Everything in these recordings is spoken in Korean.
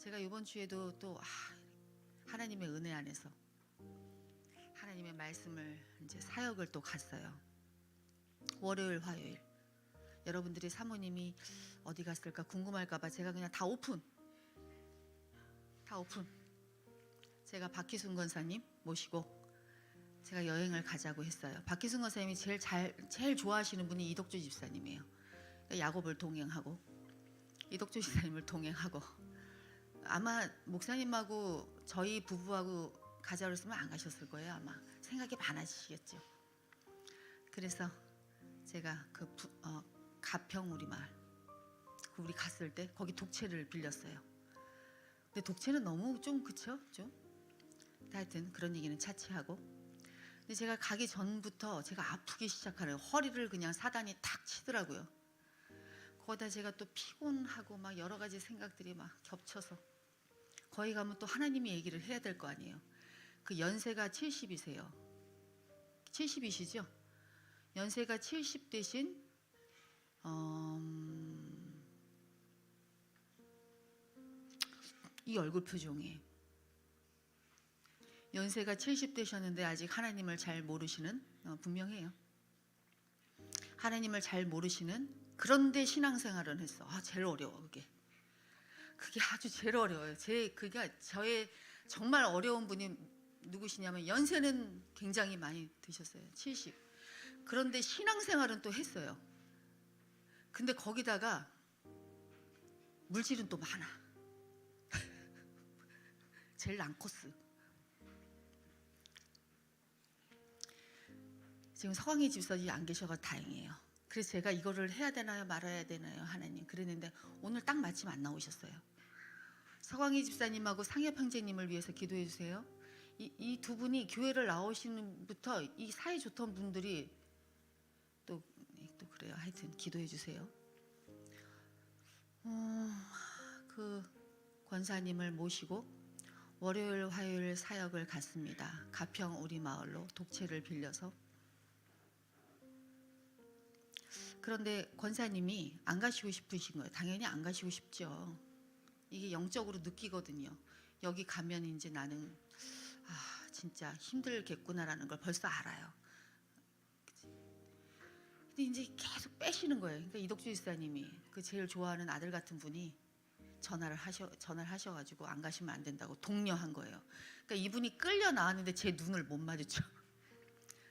제가 이번 주에도 또 하나님의 은혜 안에서 하나님의 말씀을 이제 사역을 또 갔어요. 월요일, 화요일. 여러분들이 사모님이 어디 갔을까 궁금할까봐 제가 그냥 다 오픈. 제가 박희순 권사님 모시고 제가 여행을 가자고 했어요. 박희순 권사님이 제일 좋아하시는 분이 이덕주 집사님이에요. 야곱을 동행하고 이덕주 집사님을 동행하고, 아마 목사님하고 저희 부부하고 가자고 했으면 안 가셨을 거예요. 아마 생각이 많아지시겠죠. 그래서 제가 가평 우리 마을 우리 갔을 때 거기 독채를 빌렸어요. 근데 독채는 너무 좀 그쵸? 좀 하여튼 그런 얘기는 차치하고, 근데 제가 가기 전부터 제가 아프기 시작하네요. 허리를 그냥 사단이 탁 치더라고요. 거기다 제가 또 피곤하고 막 여러 가지 생각들이 막 겹쳐서, 거기 가면 또 하나님의 얘기를 해야 될 거 아니에요. 그 연세가 70이세요. 70이시죠? 연세가 70 대신 이 얼굴 표정이, 연세가 70 되셨는데 아직 하나님을 잘 모르시는, 분명해요. 하나님을 잘 모르시는, 그런데 신앙생활은 했어. 제일 어려워. 그게 아주 제일 어려워요. 그게 저의 정말 어려운 분이 누구시냐면, 연세는 굉장히 많이 드셨어요. 70. 그런데 신앙생활은 또 했어요. 근데 거기다가 물질은 또 많아. 제일 랑코스. 지금 서광희 집사님이 안 계셔서 다행이에요. 그래서 제가 이거를 해야 되나요 말아야 되나요 하나님 그랬는데, 오늘 딱 마침 안 나오셨어요. 서광희 집사님하고 상엽 형제님을 위해서 기도해 주세요. 이 두 분이 교회를 나오시는 부터 이 사이 좋던 분들이 또 그래요. 하여튼 기도해 주세요. 그 권사님을 모시고 월요일 화요일 사역을 갔습니다. 가평 우리 마을로 독채를 빌려서. 그런데 권사님이 안 가시고 싶으신 거예요. 당연히 안 가시고 싶죠. 이게 영적으로 느끼거든요. 여기 가면 이제 나는 진짜 힘들겠구나라는 걸 벌써 알아요. 근데 이제 계속 빼시는 거예요. 그러니까 이덕주 집사님이 그 제일 좋아하는 아들 같은 분이 전화를 하셔가지고 안 가시면 안 된다고 독려한 거예요. 그러니까 이분이 끌려 나왔는데 제 눈을 못 마주쳐.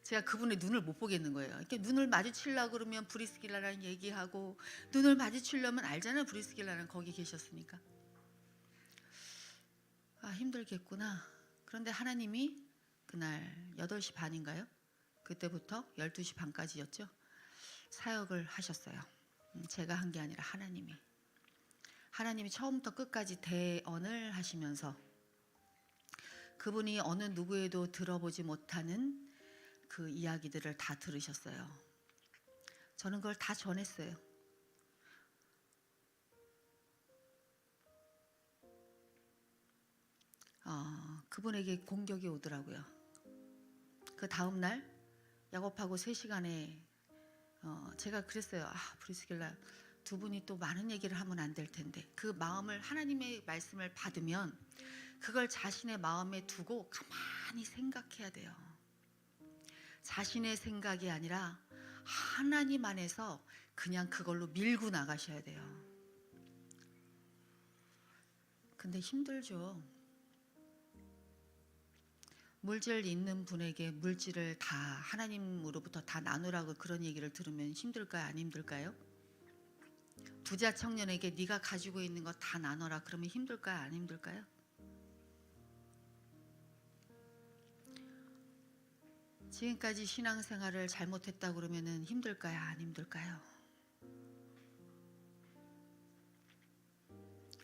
제가 그분의 눈을 못 보겠는 거예요. 이렇게 눈을 마주치려고 그러면 브리스길라랑 얘기하고, 눈을 마주치려면 알잖아요. 브리스길라랑 거기 계셨으니까. 힘들겠구나. 그런데 하나님이 그날 8시 반인가요? 그때부터 12시 반까지였죠. 사역을 하셨어요. 제가 한 게 아니라 하나님이 처음부터 끝까지 대언을 하시면서, 그분이 어느 누구에도 들어보지 못하는 그 이야기들을 다 들으셨어요. 저는 그걸 다 전했어요. 그분에게 공격이 오더라고요. 그 다음날 야곱하고 3시간에 제가 그랬어요. 브리스길라, 두 분이 또 많은 얘기를 하면 안 될 텐데, 그 마음을, 하나님의 말씀을 받으면 그걸 자신의 마음에 두고 가만히 생각해야 돼요. 자신의 생각이 아니라 하나님 안에서 그냥 그걸로 밀고 나가셔야 돼요. 근데 힘들죠. 물질 있는 분에게 물질을 다 하나님으로부터 다 나누라고 그런 얘기를 들으면 힘들까요? 안 힘들까요? 부자 청년에게 네가 가지고 있는 거 다 나눠라 그러면 힘들까요? 안 힘들까요? 지금까지 신앙생활을 잘못했다 그러면 힘들까요? 안 힘들까요?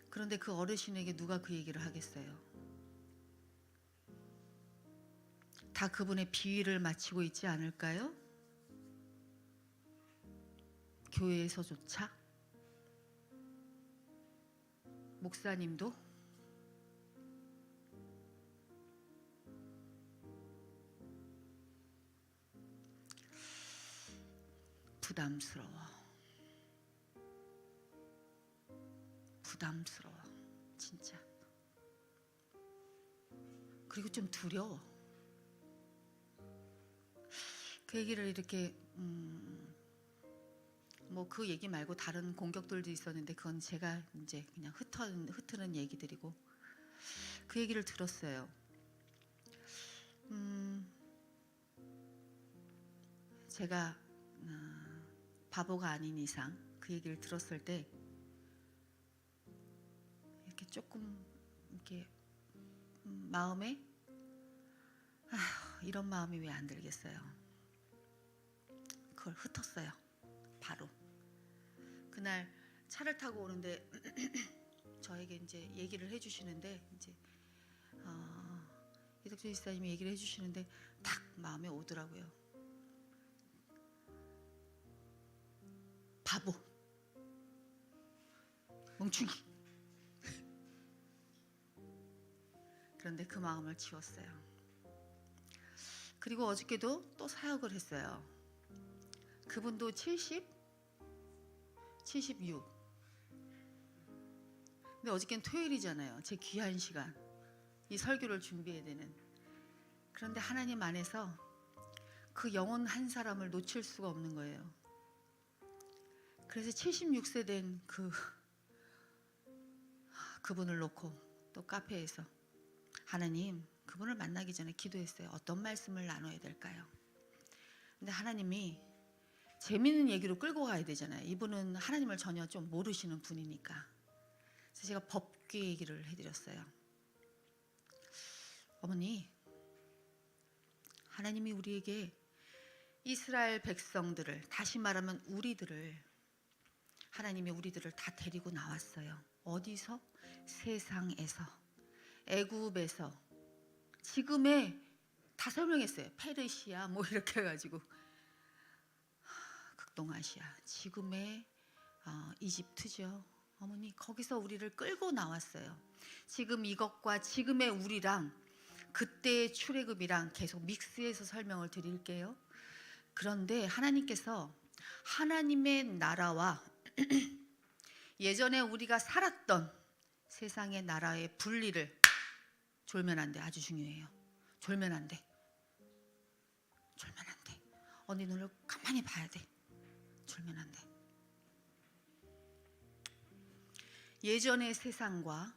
그런데 그 어르신에게 누가 그 얘기를 하겠어요? 다 그분의 비위를 맞추고 있지 않을까요? 교회에서조차, 목사님도 부담스러워. 진짜 그리고 좀 두려워. 그 얘기를 이렇게 뭐 그 얘기 말고 다른 공격들도 있었는데 그건 제가 이제 그냥 흩트는 얘기들이고 그 얘기를 들었어요. 제가 바보가 아닌 이상 그 얘기를 들었을 때 이렇게 조금 이렇게 마음에 이런 마음이 왜 안 들겠어요. 그걸 흩었어요. 바로 그날 차를 타고 오는데 저에게 이제 얘기를 해주시는데 이제 이덕주 지사님이 얘기를 해주시는데 딱 마음에 오더라고요. 바보, 멍충이. 그런데 그 마음을 지웠어요. 그리고 어저께도 또 사역을 했어요. 그분도 76. 근데 어저께는 토요일이잖아요. 제 귀한 시간. 이 설교를 준비해야 되는. 그런데 하나님 안에서 그 영혼 한 사람을 놓칠 수가 없는 거예요. 그래서 76세 된 그분을 놓고 또 카페에서 하나님, 그분을 만나기 전에 기도했어요. 어떤 말씀을 나눠야 될까요? 근데 하나님이 재미있는 얘기로 끌고 가야 되잖아요. 이분은 하나님을 전혀 좀 모르시는 분이니까. 그래서 제가 법궤 얘기를 해드렸어요. 어머니, 하나님이 우리에게 이스라엘 백성들을, 다시 말하면 하나님이 우리들을 다 데리고 나왔어요. 어디서? 세상에서, 애굽에서. 지금의 다 설명했어요. 페르시아 뭐 이렇게 해가지고 극동아시아, 지금의 이집트죠. 어머니, 거기서 우리를 끌고 나왔어요. 지금 이것과 지금의 우리랑 그때의 출애굽이랑 계속 믹스해서 설명을 드릴게요. 그런데 하나님께서 하나님의 나라와 예전에 우리가 살았던 세상의 나라의 분리를, 졸면 안 돼. 아주 중요해요. 졸면 안 돼. 언니 눈을 가만히 봐야 돼. 졸면 안 돼. 예전의 세상과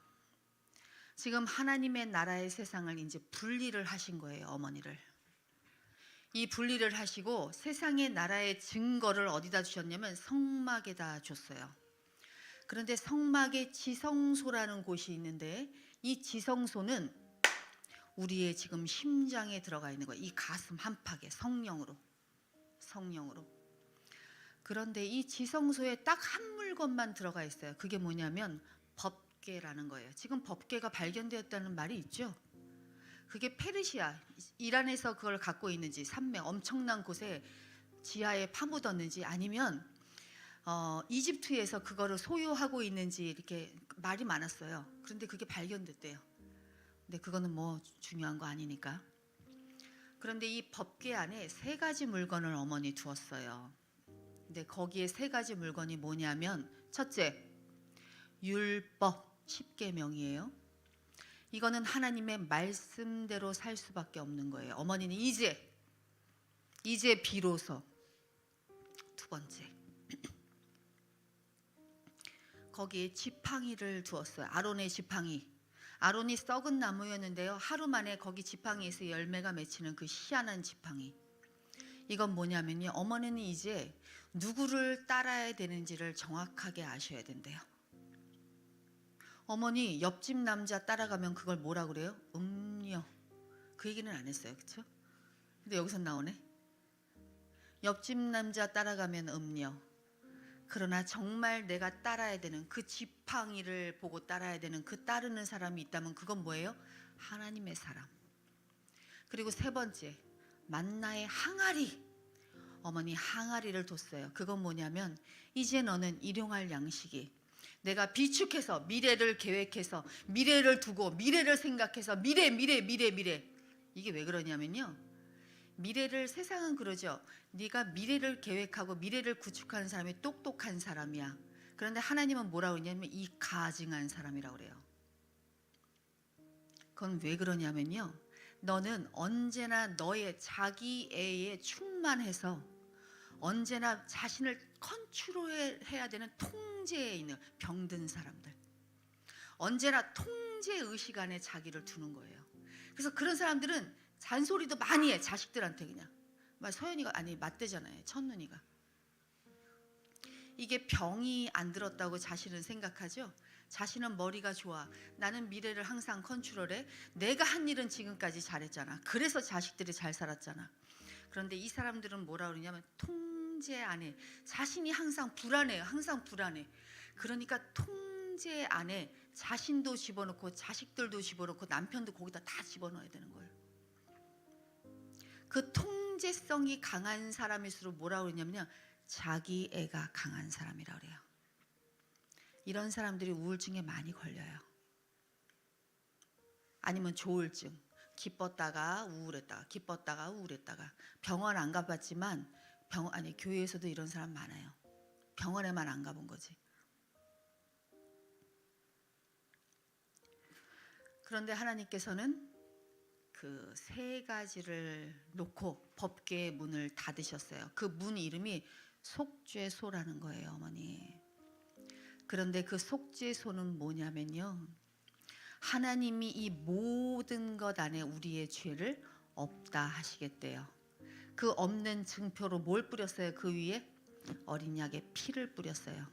지금 하나님의 나라의 세상을 이제 분리를 하신 거예요. 어머니를. 이 분리를 하시고 세상의 나라의 증거를 어디다 주셨냐면 성막에다 줬어요. 그런데 성막에 지성소라는 곳이 있는데 이 지성소는 우리의 지금 심장에 들어가 있는 거예요. 이 가슴 한팍에 성령으로. 그런데 이 지성소에 딱 한 물건만 들어가 있어요. 그게 뭐냐면 법궤라는 거예요. 지금 법궤가 발견되었다는 말이 있죠. 그게 페르시아, 이란에서 그걸 갖고 있는지, 산맥 엄청난 곳에 지하에 파묻었는지, 아니면 이집트에서 그거를 소유하고 있는지 이렇게 말이 많았어요. 그런데 그게 발견됐대요. 근데 그거는 뭐 중요한 거 아니니까. 그런데 이 법궤 안에 3가지 물건을 어머니 두었어요. 근데 거기에 3가지 물건이 뭐냐면, 첫째, 율법 10계명이에요. 이거는 하나님의 말씀대로 살 수밖에 없는 거예요. 어머니는 이제 비로소. 두 번째, 거기에 지팡이를 두었어요. 아론의 지팡이. 아론이 썩은 나무였는데요, 하루 만에 거기 지팡이에서 열매가 맺히는 그 희한한 지팡이. 이건 뭐냐면요, 어머니는 이제 누구를 따라야 되는지를 정확하게 아셔야 된대요. 어머니, 옆집 남자 따라가면 그걸 뭐라 그래요? 음녀. 그 얘기는 안 했어요. 그렇죠? 근데 여기서 나오네. 옆집 남자 따라가면 음녀. 그러나 정말 내가 따라야 되는, 그 지팡이를 보고 따라야 되는 그 따르는 사람이 있다면 그건 뭐예요? 하나님의 사람. 그리고 3번째, 만나의 항아리. 어머니 항아리를 뒀어요. 그건 뭐냐면, 이제 너는 일용할 양식이, 내가 비축해서 미래를 계획해서 미래를 두고 미래를 생각해서 미래. 이게 왜 그러냐면요, 미래를, 세상은 그러죠. 네가 미래를 계획하고 미래를 구축하는 사람이 똑똑한 사람이야. 그런데 하나님은 뭐라고 그러냐면 이 가증한 사람이라고 그래요. 그건 왜 그러냐면요, 너는 언제나 너의 자기애에 충만해서 언제나 자신을 컨트롤해야 되는 통제에 있는 병든 사람들, 언제나 통제 의식 안에 자기를 두는 거예요. 그래서 그런 사람들은 잔소리도 많이 해. 자식들한테 그냥. 서연이가 아니 맞대잖아요. 첫눈이가. 이게 병이 안 들었다고 자신은 생각하죠. 자신은 머리가 좋아. 나는 미래를 항상 컨트롤해. 내가 한 일은 지금까지 잘했잖아. 그래서 자식들이 잘 살았잖아. 그런데 이 사람들은 뭐라 그러냐면 통제 안에 자신이 항상 불안해요. 항상 불안해. 그러니까 통제 안에 자신도 집어넣고 자식들도 집어넣고 남편도 거기다 다 집어넣어야 되는 거예요. 그 통제성이 강한 사람일수록 뭐라 그러냐면요, 자기 애가 강한 사람이라 그래요. 이런 사람들이 우울증에 많이 걸려요. 아니면 조울증. 기뻤다가 우울했다가 기뻤다가 우울했다가. 병원 안 가봤지만 교회에서도 이런 사람 많아요. 병원에만 안 가본 거지. 그런데 하나님께서는 그 세 가지를 놓고 법궤의 문을 닫으셨어요. 그 문 이름이 속죄소라는 거예요, 어머니. 그런데 그 속죄소는 뭐냐면요, 하나님이 이 모든 것 안에 우리의 죄를 없다 하시겠대요. 그 없는 증표로 뭘 뿌렸어요? 그 위에 어린 양의 피를 뿌렸어요.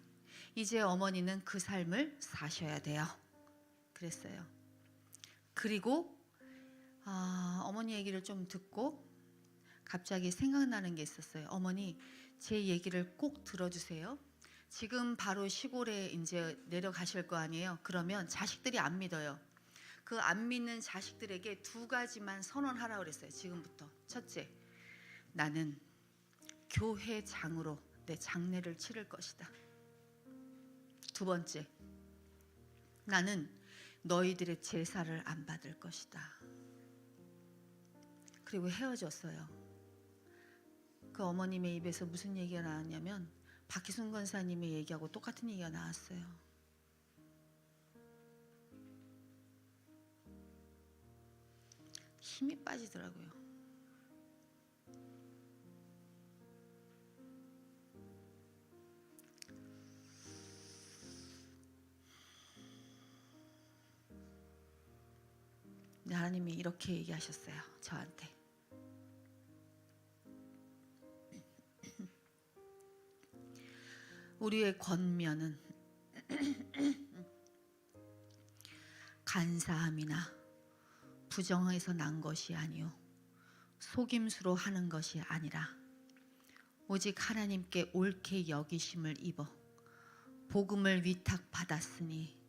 이제 어머니는 그 삶을 사셔야 돼요. 그랬어요. 그리고 어머니 얘기를 좀 듣고 갑자기 생각나는 게 있었어요. 어머니, 제 얘기를 꼭 들어주세요. 지금 바로 시골에 이제 내려가실 거 아니에요. 그러면 자식들이 안 믿어요. 그 안 믿는 자식들에게 두 가지만 선언하라고 그랬어요. 지금부터. 첫째, 나는 교회장으로 내 장례를 치를 것이다. 두 번째, 나는 너희들의 제사를 안 받을 것이다. 그리고 헤어졌어요. 그 어머님의 입에서 무슨 얘기가 나왔냐면 박희순 권사님의 얘기하고 똑같은 얘기가 나왔어요. 힘이 빠지더라고요. 하나님이 이렇게 얘기하셨어요. 저한테. 우리의 권면은 간사함이나 부정에서 난 것이 아니요 속임수로 하는 것이 아니라 오직 하나님께 옳게 여기심을 입어 복음을 위탁받았으니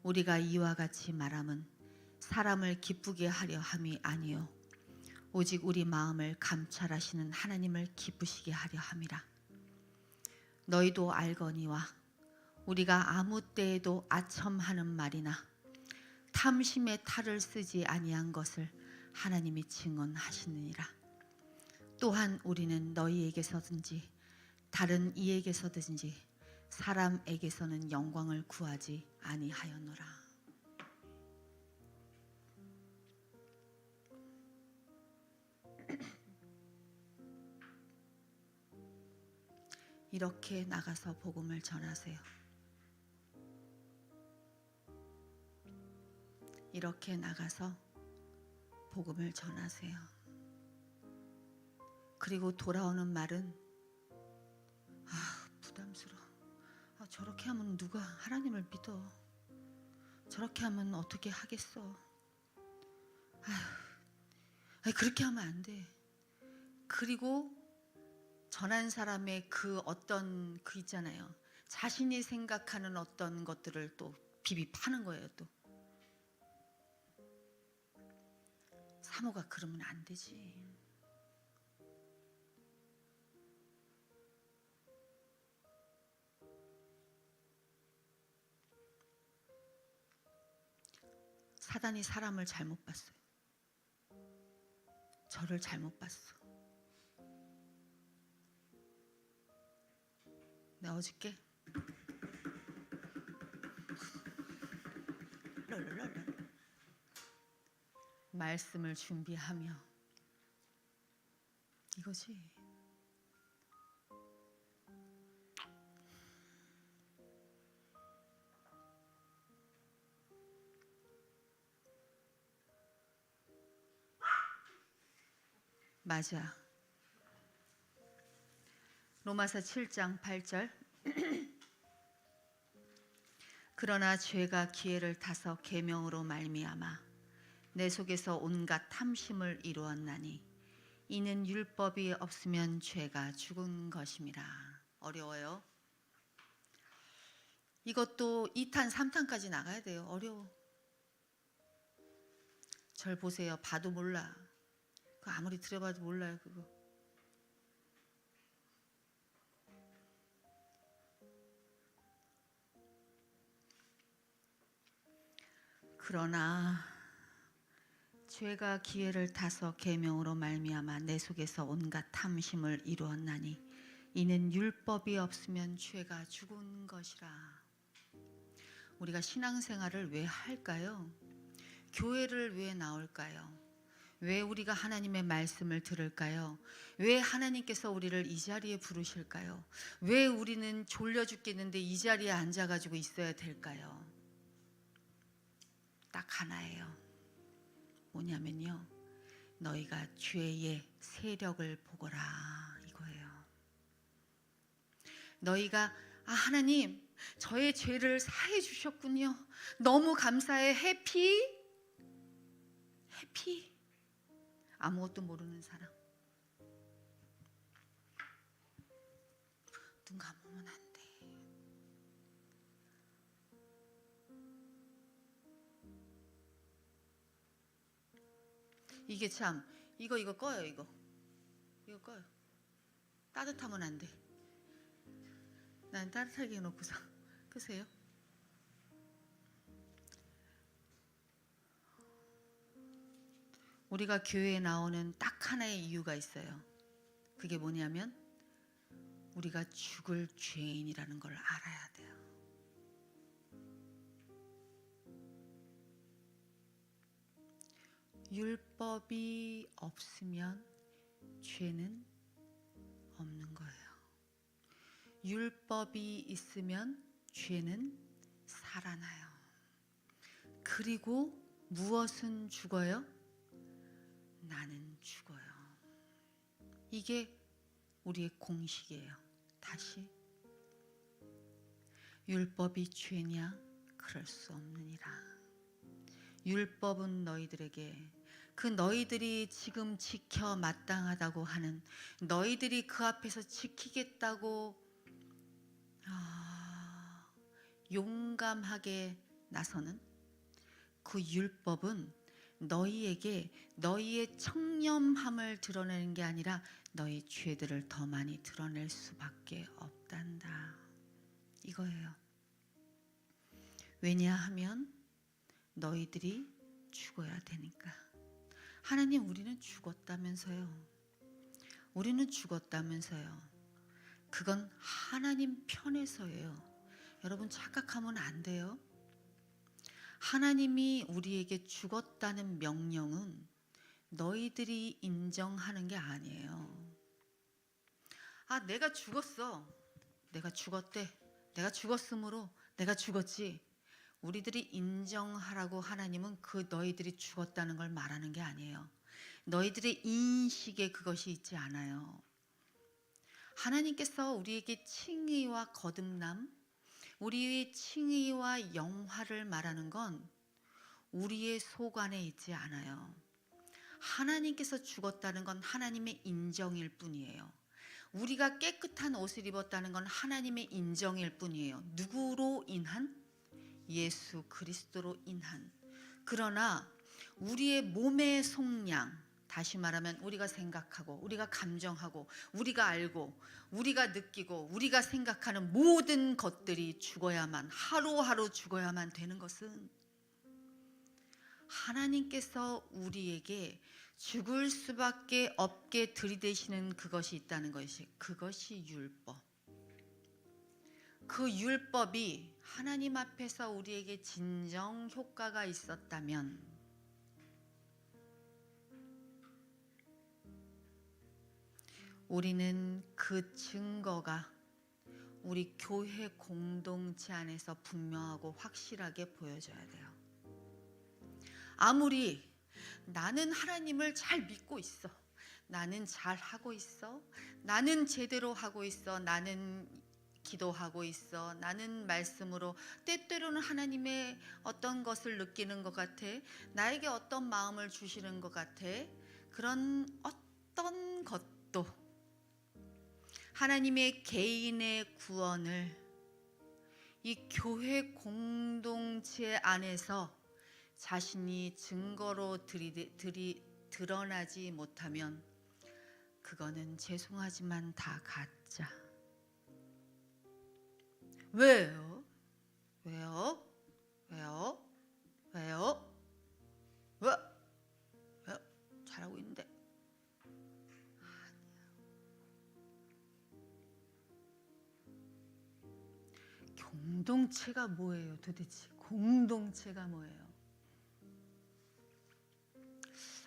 우리가 이와 같이 말함은 사람을 기쁘게 하려 함이 아니요 오직 우리 마음을 감찰하시는 하나님을 기쁘시게 하려 함이라. 너희도 알거니와 우리가 아무 때에도 아첨하는 말이나 탐심의 탈을 쓰지 아니한 것을 하나님이 증언하시느니라. 또한 우리는 너희에게서든지 다른 이에게서든지 사람에게서는 영광을 구하지 아니하였노라. 이렇게 나가서 복음을 전하세요. 이렇게 나가서 복음을 전하세요. 그리고 돌아오는 말은 부담스러워. 저렇게 하면 누가 하나님을 믿어. 저렇게 하면 어떻게 하겠어. 그렇게 하면 안 돼. 그리고 전한 사람의 그 어떤 그 있잖아요. 자신이 생각하는 어떤 것들을 또 비비 파는 거예요. 또 사모가 그러면 안 되지. 사단이 사람을 잘못 봤어요. 저를 잘못 봤어. 내가 어저께 말씀을 준비하며 이거지. 맞아. 로마서 7장 8절. 그러나 죄가 기회를 타서 계명으로 말미암아 내 속에서 온갖 탐심을 이루었나니 이는 율법이 없으면 죄가 죽은 것임이라. 어려워요. 이것도 2탄 3탄까지 나가야 돼요. 어려워. 절 보세요. 봐도 몰라. 그거 아무리 들어봐도 몰라요. 그거. 그러나 죄가 기회를 타서 계명으로 말미암아 내 속에서 온갖 탐심을 이루었나니 이는 율법이 없으면 죄가 죽은 것이라. 우리가 신앙생활을 왜 할까요? 교회를 왜 나올까요? 왜 우리가 하나님의 말씀을 들을까요? 왜 하나님께서 우리를 이 자리에 부르실까요? 왜 우리는 졸려 죽겠는데 이 자리에 앉아가지고 있어야 될까요? 딱 하나예요. 뭐냐면요, 너희가 죄의 세력을 보거라 이거예요. 너희가 하나님 저의 죄를 사해 주셨군요. 너무 감사해. 해피? 아무것도 모르는 사람. 눈 감으면 안 돼. 이게 참 이거 꺼요. 이거 꺼요. 따뜻하면 안 돼. 난 따뜻하게 해놓고서 끄세요. 우리가 교회에 나오는 딱 하나의 이유가 있어요. 그게 뭐냐면 우리가 죽을 죄인이라는 걸 알아야 돼요. 율법이 없으면 죄는 없는 거예요. 율법이 있으면 죄는 살아나요. 그리고 무엇은 죽어요? 나는 죽어요. 이게 우리의 공식이에요. 다시 율법이 죄냐? 그럴 수 없느니라. 율법은 너희들에게 그 너희들이 지금 지켜 마땅하다고 하는 너희들이 그 앞에서 지키겠다고 용감하게 나서는 그 율법은 너희에게 너희의 청렴함을 드러내는 게 아니라 너희 죄들을 더 많이 드러낼 수밖에 없단다. 이거예요. 왜냐하면 너희들이 죽어야 되니까. 하나님, 우리는 죽었다면서요. 우리는 죽었다면서요. 그건 하나님 편에서예요. 여러분 착각하면 안 돼요. 하나님이 우리에게 죽었다는 명령은 너희들이 인정하는 게 아니에요. 내가 죽었어. 내가 죽었대. 내가 죽었으므로 내가 죽었지. 우리들이 인정하라고 하나님은 그 너희들이 죽었다는 걸 말하는 게 아니에요. 너희들의 인식에 그것이 있지 않아요. 하나님께서 우리에게 칭의와 거듭남, 우리의 칭의와 영화를 말하는 건 우리의 속 안에 있지 않아요. 하나님께서 죽었다는 건 하나님의 인정일 뿐이에요. 우리가 깨끗한 옷을 입었다는 건 하나님의 인정일 뿐이에요. 누구로 인한? 예수 그리스도로 인한. 그러나 우리의 몸의 속량, 다시 말하면 우리가 생각하고 우리가 감정하고 우리가 알고 우리가 느끼고 우리가 생각하는 모든 것들이 죽어야만, 하루하루 죽어야만 되는 것은 하나님께서 우리에게 죽을 수밖에 없게 들이대시는 그것이 있다는 것이, 그것이 율법. 그 율법이 하나님 앞에서 우리에게 진정 효과가 있었다면 우리는 그 증거가 우리 교회 공동체 안에서 분명하고 확실하게 보여져야 돼요. 아무리 나는 하나님을 잘 믿고 있어, 나는 잘 하고 있어, 나는 제대로 하고 있어, 나는 기도하고 있어, 나는 말씀으로 때때로는 하나님의 어떤 것을 느끼는 것 같아, 나에게 어떤 마음을 주시는 것 같아, 그런 어떤 것도 하나님의 개인의 구원을 이 교회 공동체 안에서 자신이 증거로 드러나지 못하면 그거는 죄송하지만 다 가짜. 왜요? 왜요? 왜요? 왜요? 왜? 왜? 잘하고 있는데. 공동체가 뭐예요 도대체? 공동체가 뭐예요?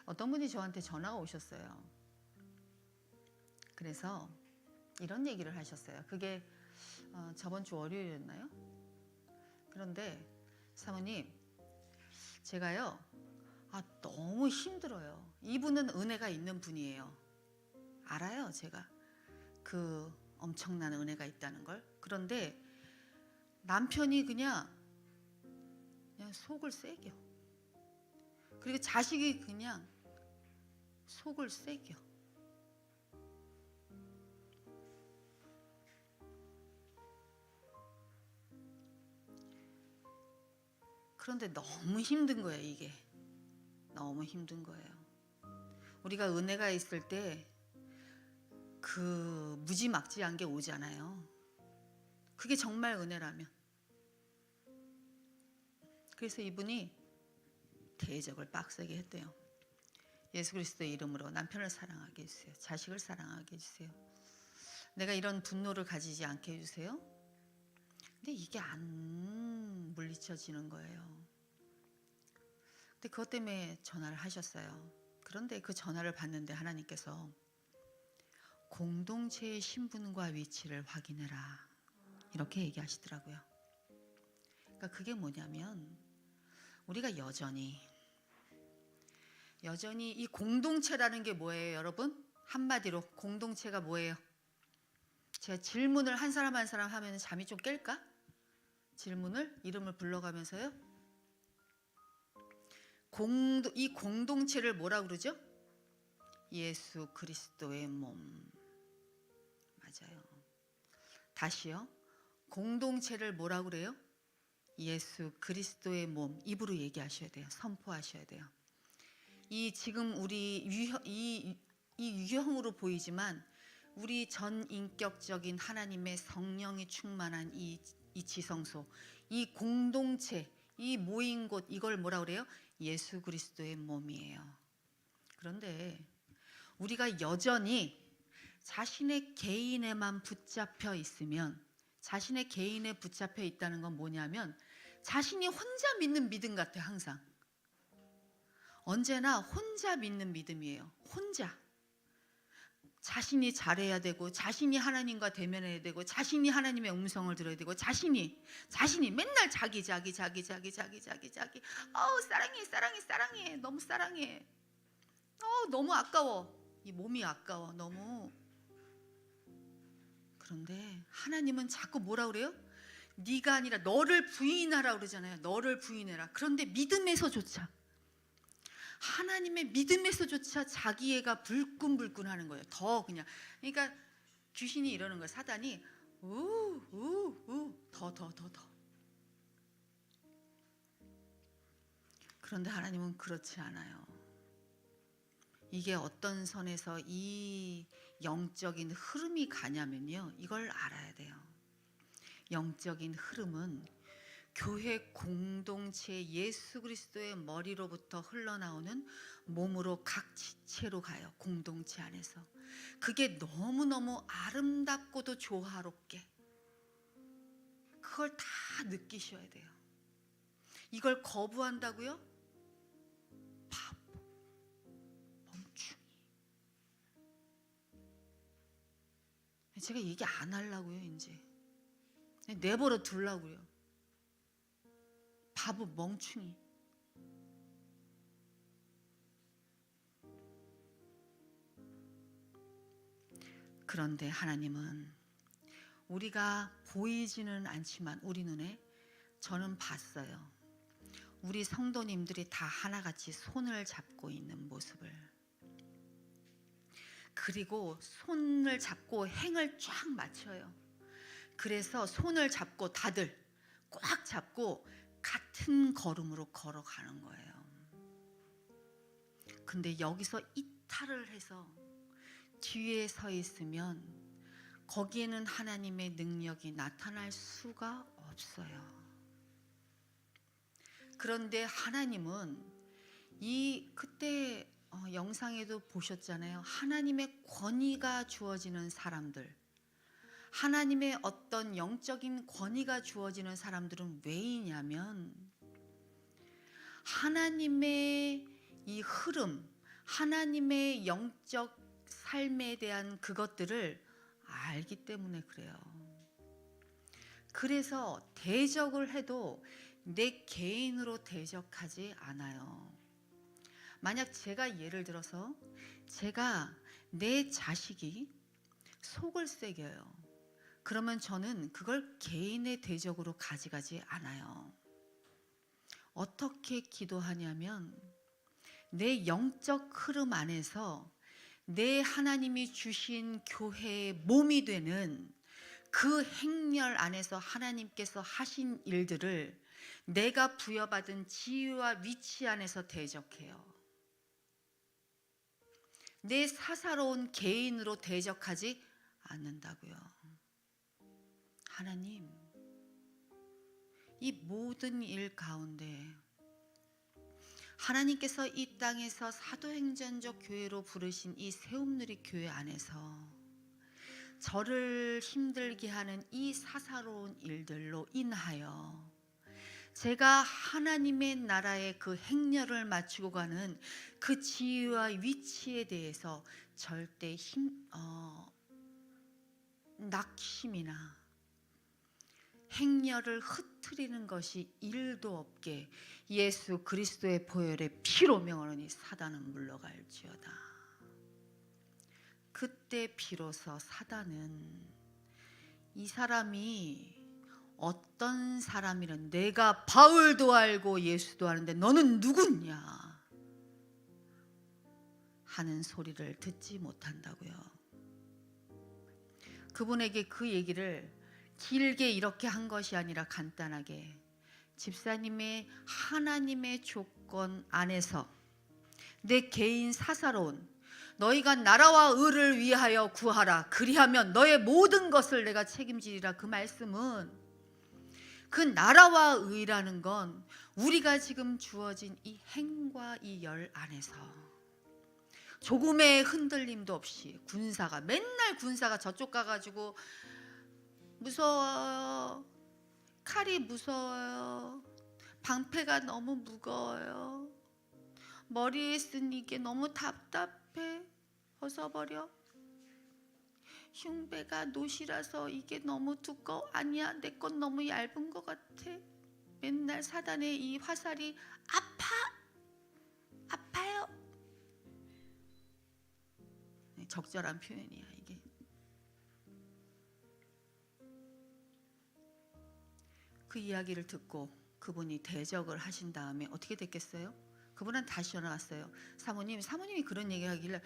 어떤 분이 저한테 전화가 오셨어요. 그래서 이런 얘기를 하셨어요. 그게 저번 주 월요일이었나요? 그런데 사모님, 제가요 너무 힘들어요. 이분은 은혜가 있는 분이에요. 알아요, 제가 그 엄청난 은혜가 있다는 걸. 그런데 남편이 그냥 속을 새겨. 그리고 자식이 그냥 속을 새겨. 그런데 너무 힘든 거예요, 이게. 너무 힘든 거예요. 우리가 은혜가 있을 때 그 무지막지한 게 오잖아요. 그게 정말 은혜라면. 그래서 이분이 대적을 빡세게 했대요. 예수 그리스도의 이름으로 남편을 사랑하게 해주세요. 자식을 사랑하게 해주세요. 내가 이런 분노를 가지지 않게 해주세요. 근데 이게 안 물리쳐지는 거예요. 근데 그것 때문에 전화를 하셨어요. 그런데 그 전화를 받는데 하나님께서 공동체의 신분과 위치를 확인해라, 이렇게 얘기하시더라고요. 그러니까 그게 뭐냐면 우리가 여전히 이 공동체라는 게 뭐예요, 여러분? 한마디로 공동체가 뭐예요? 제가 질문을 한 사람 한 사람 하면 잠이 좀 깰까? 질문을 이름을 불러가면서요. 이 공동체를 뭐라 그러죠? 예수 그리스도의 몸. 맞아요. 다시요. 공동체를 뭐라 그래요? 예수 그리스도의 몸. 입으로 얘기하셔야 돼요. 선포하셔야 돼요. 이 지금 우리 이 유형으로 보이지만 우리 전 인격적인 하나님의 성령이 충만한 이 지성소, 이 공동체, 이 모인 곳, 이걸 뭐라 그래요? 예수 그리스도의 몸이에요. 그런데 우리가 여전히 자신의 개인에만 붙잡혀 있으면, 자신의 개인에 붙잡혀 있다는 건 뭐냐면 자신이 혼자 믿는 믿음 같아. 항상 언제나 혼자 믿는 믿음이에요. 혼자 자신이 잘해야 되고, 자신이 하나님과 대면해야 되고, 자신이 하나님의 음성을 들어야 되고, 자신이 맨날 자기 사랑해 너무 사랑해, 너무 아까워, 이 몸이 아까워 너무. 그런데 하나님은 자꾸 뭐라 그래요? 네가 아니라 너를 부인하라 그러잖아요. 너를 부인해라. 그런데 믿음에서조차, 하나님의 믿음에서조차 자기애가 불끈불끈하는 거예요. 더 그냥. 그러니까 귀신이 이러는 거예요. 사단이 더. 그런데 하나님은 그렇지 않아요. 이게 어떤 선에서 이 영적인 흐름이 가냐면요, 이걸 알아야 돼요. 영적인 흐름은 교회 공동체 예수 그리스도의 머리로부터 흘러나오는 몸으로 각 지체로 가요. 공동체 안에서. 그게 너무너무 아름답고도 조화롭게, 그걸 다 느끼셔야 돼요. 이걸 거부한다고요? 바보, 멍충이. 제가 얘기 안 하려고요. 이제 내버려 두려고요. 바보 멍충이. 그런데 하나님은 우리가 보이지는 않지만 우리 눈에, 저는 봤어요. 우리 성도님들이 다 하나같이 손을 잡고 있는 모습을. 그리고 손을 잡고 행을 쫙 맞춰요. 그래서 손을 잡고 다들 꽉 잡고 같은 걸음으로 걸어가는 거예요. 근데 여기서 이탈을 해서 뒤에 서 있으면 거기에는 하나님의 능력이 나타날 수가 없어요. 그런데 하나님은 그때 영상에도 보셨잖아요. 하나님의 권위가 주어지는 사람들, 하나님의 어떤 영적인 권위가 주어지는 사람들은 왜이냐면 하나님의 이 흐름, 하나님의 영적 삶에 대한 그것들을 알기 때문에 그래요. 그래서 대적을 해도 내 개인으로 대적하지 않아요. 만약 제가 예를 들어서 제가 내 자식이 속을 새겨요. 그러면 저는 그걸 개인의 대적으로 가져가지 않아요. 어떻게 기도하냐면 내 영적 흐름 안에서 내 하나님이 주신 교회의 몸이 되는 그 행렬 안에서 하나님께서 하신 일들을 내가 부여받은 지위와 위치 안에서 대적해요. 내 사사로운 개인으로 대적하지 않는다고요. 하나님, 이 모든 일 가운데 하나님께서 이 땅에서 사도행전적 교회로 부르신 이 세움누리 교회 안에서 저를 힘들게 하는 이 사사로운 일들로 인하여 제가 하나님의 나라의 그 행렬을 맞추고 가는 그 지위와 위치에 대해서 절대 낙심이나 행렬을 흩트리는 것이 일도 없게 예수 그리스도의 보혈의 피로 명하노니 사단은 물러갈지어다. 그때 비로소 사단은 이 사람이 어떤 사람이란, 내가 바울도 알고 예수도 아는데 너는 누구냐 하는 소리를 듣지 못한다고요. 그분에게 그 얘기를 길게 이렇게 한 것이 아니라 간단하게, 집사님의 하나님의 조건 안에서 내 개인 사사로운 너희가 나라와 의를 위하여 구하라, 그리하면 너의 모든 것을 내가 책임지리라. 그 말씀은 그 나라와 의라는 건 우리가 지금 주어진 이 행과 이 열 안에서 조금의 흔들림도 없이 군사가, 맨날 군사가 저쪽 가가지고 무서워요, 칼이 무서워요, 방패가 너무 무거워요, 머리에 쓴 이게 너무 답답해, 벗어버려, 흉배가 노시라서 이게 너무 두꺼워, 아니야 내 건 너무 얇은 것 같아, 맨날 사단의 이 화살이 아파요. 적절한 표현이야 이게. 그 이야기를 듣고 그분이 대적을 하신 다음에 어떻게 됐겠어요? 그분은 다시 전화 왔어요. 사모님이 그런 얘기 하길래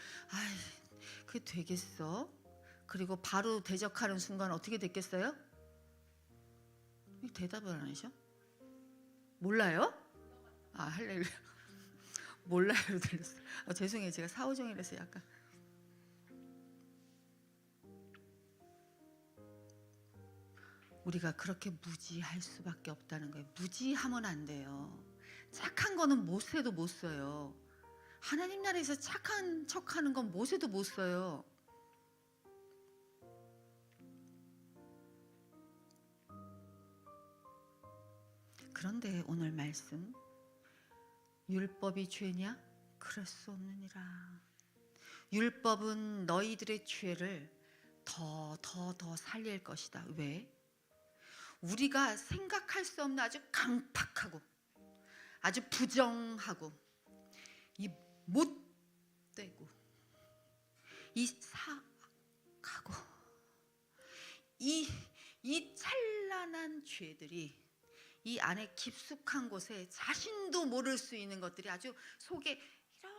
그게 되겠어? 그리고 바로 대적하는 순간 어떻게 됐겠어요? 대답을 안 하셔? 몰라요? 할렐루야. 몰라요 들렸어요. 죄송해요. 제가 사오정이라서 약간. 우리가 그렇게 무지할 수밖에 없다는 거예요. 무지하면 안 돼요. 착한 거는 못해도 못 써요. 하나님 나라에서 착한 척하는 건 못해도 못 써요. 그런데 오늘 말씀, 율법이 죄냐? 그럴 수 없느니라. 율법은 너희들의 죄를 더 살릴 것이다. 왜? 우리가 생각할 수 없는 아주 강팍하고 아주 부정하고 이 못되고 이 사악하고 이 찬란한 죄들이 이 안에 깊숙한 곳에 자신도 모를 수 있는 것들이 아주 속에 이렇게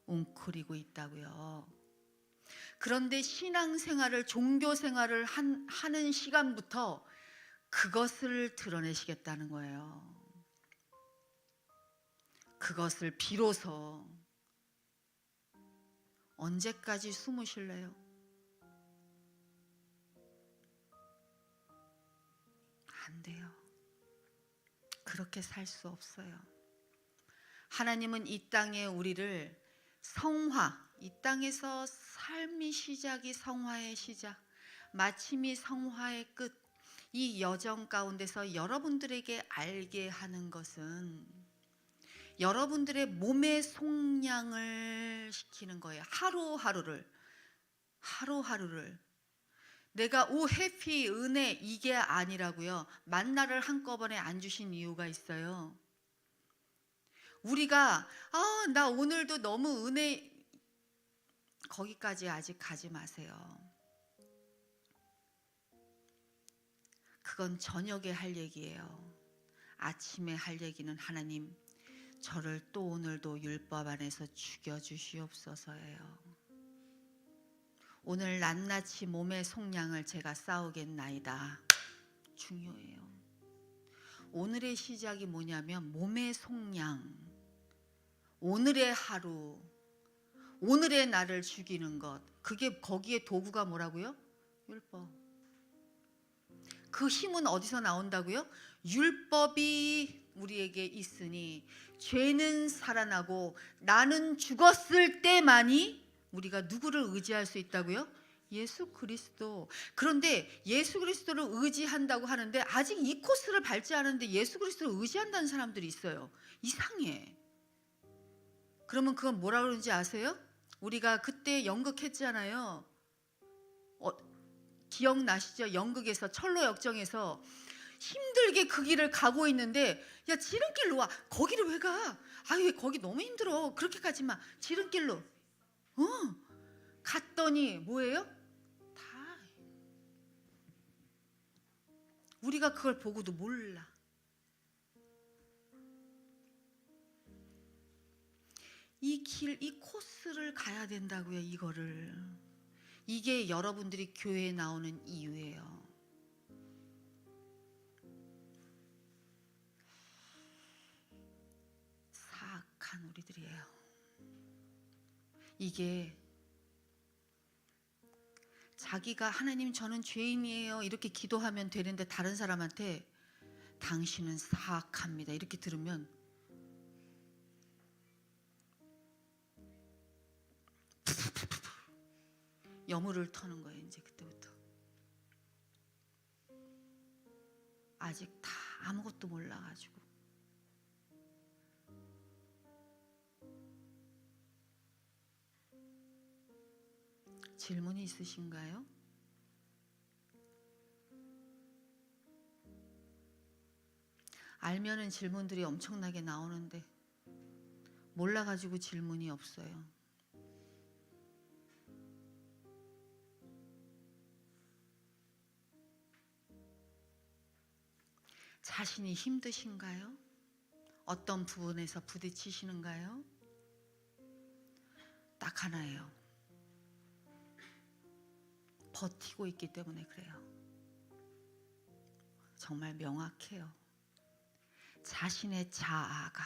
웅크리고 있다고요. 그런데 신앙생활을 종교생활을 하는 시간부터 그것을 드러내시겠다는 거예요. 그것을 비로소. 언제까지 숨으실래요? 안 돼요. 그렇게 살 수 없어요. 하나님은 이 땅에 우리를 성화, 이 땅에서 삶의 시작이 성화의 시작, 마침이 성화의 끝, 이 여정 가운데서 여러분들에게 알게 하는 것은 여러분들의 몸의 속량을 시키는 거예요. 하루하루를 내가 오 해피 은혜 이게 아니라고요. 만나를 한꺼번에 안 주신 이유가 있어요. 우리가 나 오늘도 너무 은혜, 거기까지 아직 가지 마세요. 그건 저녁에 할 얘기예요. 아침에 할 얘기는 하나님 저를 또 오늘도 율법 안에서 죽여주시옵소서예요. 오늘 낱낱이 몸의 속량을 제가 싸우겠나이다. 중요해요. 오늘의 시작이 뭐냐면 몸의 속량, 오늘의 하루, 오늘의 나를 죽이는 것. 그게 거기에 도구가 뭐라고요? 율법. 그 힘은 어디서 나온다고요? 율법이 우리에게 있으니 죄는 살아나고 나는 죽었을 때만이 우리가 누구를 의지할 수 있다고요? 예수 그리스도. 그런데 예수 그리스도를 의지한다고 하는데 아직 이 코스를 밟지 않았는데 예수 그리스도를 의지한다는 사람들이 있어요. 이상해. 그러면 그건 뭐라 그러는지 아세요? 우리가 그때 연극했잖아요. 기억나시죠? 연극에서 철로 역정에서 힘들게 그 길을 가고 있는데 야 지름길로 와. 거기를 왜 가? 아유 거기 너무 힘들어. 그렇게 가지 마. 지름길로. 갔더니 뭐예요? 다 우리가 그걸 보고도 몰라. 이 길, 이 코스를 가야 된다고요. 이거를. 이게 여러분들이 교회에 나오는 이유예요. 사악한 우리들이에요. 이게 자기가 하나님 저는 죄인이에요 이렇게 기도하면 되는데 다른 사람한테 당신은 사악합니다 이렇게 들으면 여물을 터는 거예요. 이제 그때부터 아직 다 아무것도 몰라가지고. 질문이 있으신가요? 알면은 질문들이 엄청나게 나오는데 몰라가지고 질문이 없어요. 자신이 힘드신가요? 어떤 부분에서 부딪히시는가요? 딱 하나예요. 버티고 있기 때문에 그래요. 정말 명확해요. 자신의 자아가,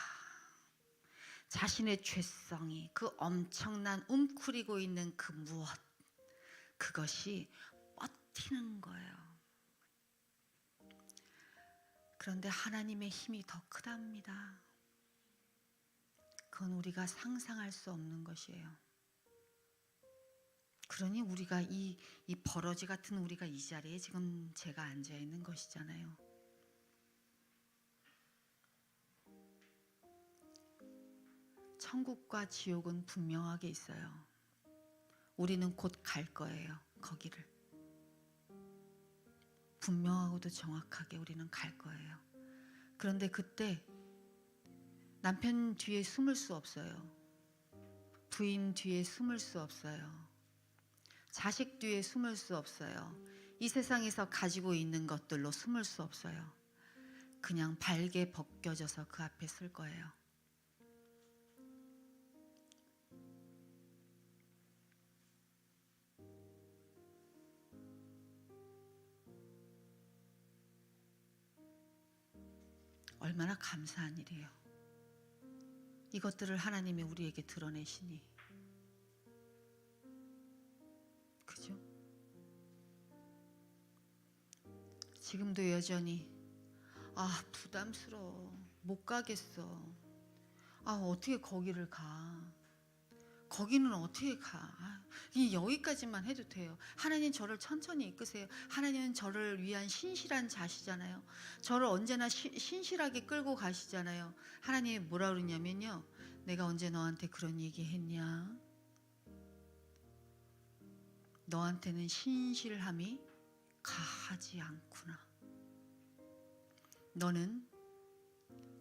자신의 죄성이, 그 엄청난 움츠리고 있는 그 무엇, 그것이 버티는 거예요. 그런데 하나님의 힘이 더 크답니다. 그건 우리가 상상할 수 없는 것이에요. 그러니 우리가 이 버러지 같은 우리가 이 자리에 지금 제가 앉아 있는 것이잖아요. 천국과 지옥은 분명하게 있어요. 우리는 곧 갈 거예요. 거기를. 분명하고도 정확하게 우리는 갈 거예요. 그런데 그때 남편 뒤에 숨을 수 없어요. 부인 뒤에 숨을 수 없어요. 자식 뒤에 숨을 수 없어요. 이 세상에서 가지고 있는 것들로 숨을 수 없어요. 그냥 발게 벗겨져서 그 앞에 설 거예요. 얼마나 감사한 일이에요. 이것들을 하나님이 우리에게 드러내시니. 그죠? 지금도 여전히 부담스러워. 못 가겠어. 어떻게 거기를 가. 거기는 어떻게 가. 여기까지만 해도 돼요. 하나님 저를 천천히 이끄세요. 하나님은 저를 위한 신실한 자시잖아요. 저를 언제나 신실하게 끌고 가시잖아요. 하나님이 뭐라 그러냐면요. 내가 언제 너한테 그런 얘기 했냐. 너한테는 신실함이 가하지 않구나. 너는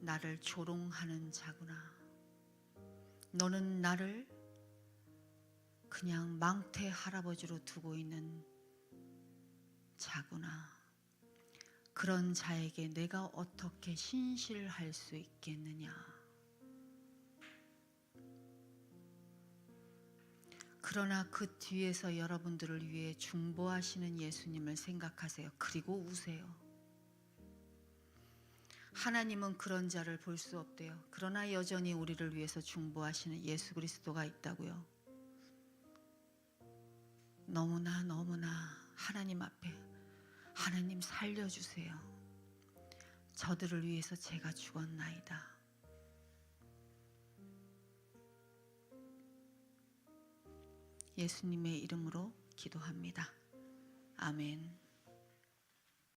나를 조롱하는 자구나. 너는 나를 그냥 망태 할아버지로 두고 있는 자구나. 그런 자에게 내가 어떻게 신실할 수 있겠느냐. 그러나 그 뒤에서 여러분들을 위해 중보하시는 예수님을 생각하세요. 그리고 우세요. 하나님은 그런 자를 볼 수 없대요. 그러나 여전히 우리를 위해서 중보하시는 예수 그리스도가 있다고요. 너무나 하나님 앞에 하나님 살려주세요. 저들을 위해서 제가 죽었나이다. 예수님의 이름으로 기도합니다. 아멘.